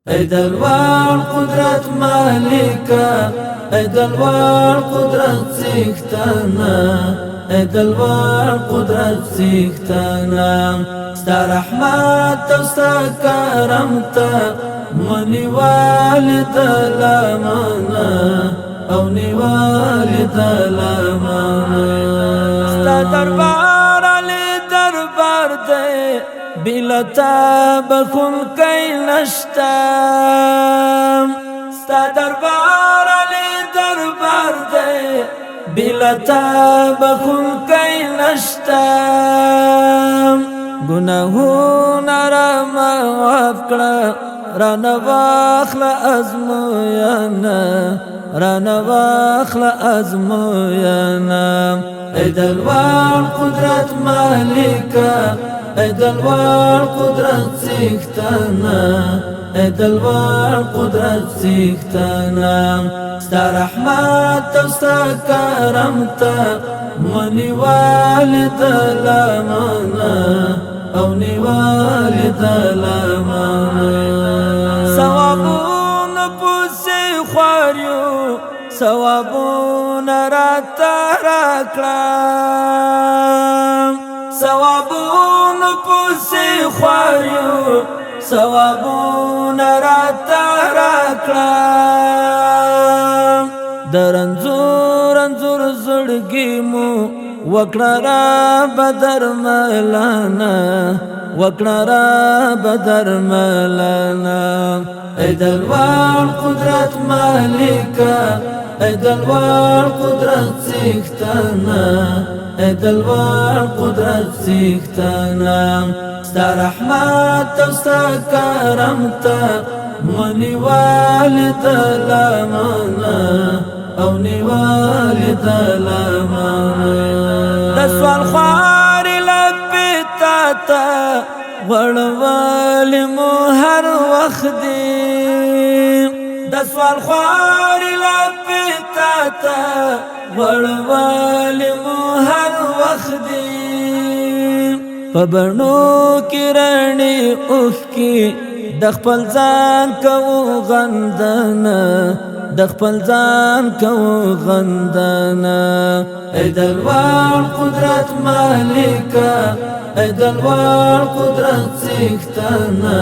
ای دلوار قدرت مالکا، ای دلوار قدرت سیختانا، ای دلوار قدرت سیختانا. ستا رحمت او ستا کرم تا منیوال دلامانا او نیوال دلامانا. ستا دربار علی دربار دے بلتا بخون کئی نشتا. ستا دربار علی دربار دے بلتا بخون کئی نشتا. گناہون را معاف کړه رانا واخلا ازمویانا، رانا واخلا ازمویانا. ای دلوار قدرت مالکا، ای دلوار قدرت سیختانا، ای دلوار قدرت سیختانا. ستا رحمت او ستا کرم تا منیوال دلامانا او نیوال دلامانا. ثوابون پوسی خواریو ثوابون راتا راکړه، ثوابون پوسی خواریو ثوابون راتا راکړه. درنزور انزور زړګي مو وکړه را بدر ملانا، وکړه را بدر ملانا. ای دلوار قدرت مالکا، ای دلوار قدرت سیختانا، ای دلوار قدرت سیختانا. ستا رحمت او ستا کرم تا منیوال دلامانا او نیوال دلامانا. دسوال خواری لبی تاتا غړوالی مو هر وخت دی. دسوال خواری لبی تاتا غړوالی مو هر وخت دی. پبنو کی رانی اوخ کی دخپل ځان کو غندنا، دخپل ځان کو غندنا. ای دلوار قدرت مالکا، ای دلوار قدرت سیختانا،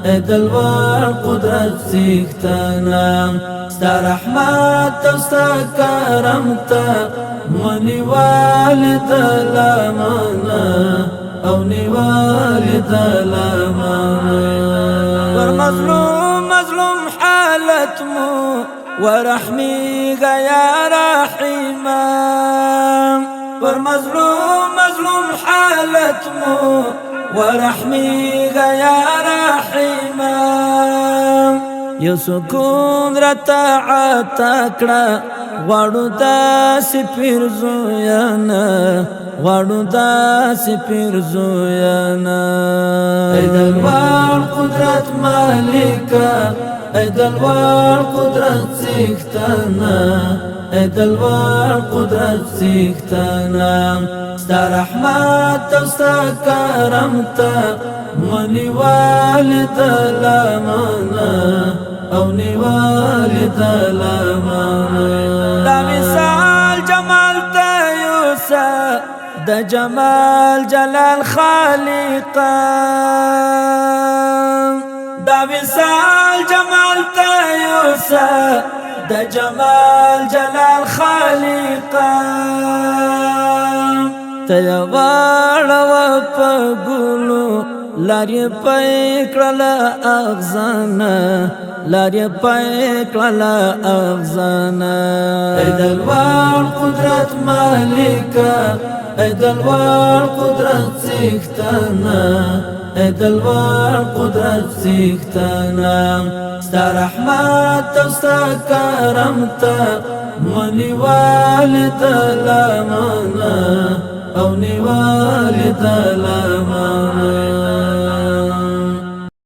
ای دلوار قدرت سیختانا. ستا رحمت او ستا کرم تا منیوال دلامانا او نیوال دلامانا. ور مظلوم مظلوم حالت مو ورحمی یا رحیما. ور مظلوم مظلوم حالت مو ورحمی یا رحیما. یو سکون رتا عطا کړه غواړو داسې پیرزویانا، غواړو داسې پیرزویانا. ای دلوار قدرت مالکا، ای دلوار قدرت سیختانا، ای دلوار قدرت سیختانا. ستا رحمت او ستا کرم تا منیوال دلامانا او نیوال دلامانا. دا مثال جمال تا یوسا دا جمال جلال خالقا. دا مثال جمال تا یوسا دا جمال جلال خالقا. تیواړه و په ګلو لارې پای کړله اغزانا، لارې پای کړله اغزانا. ای دلوار قدرت مالکا، ای دلوار قدرت سیختانا، ای دلوار قدرت سیختانا. ستا رحمت او ستا کرم تا منیوال دلامانا او نیوال دلامانا.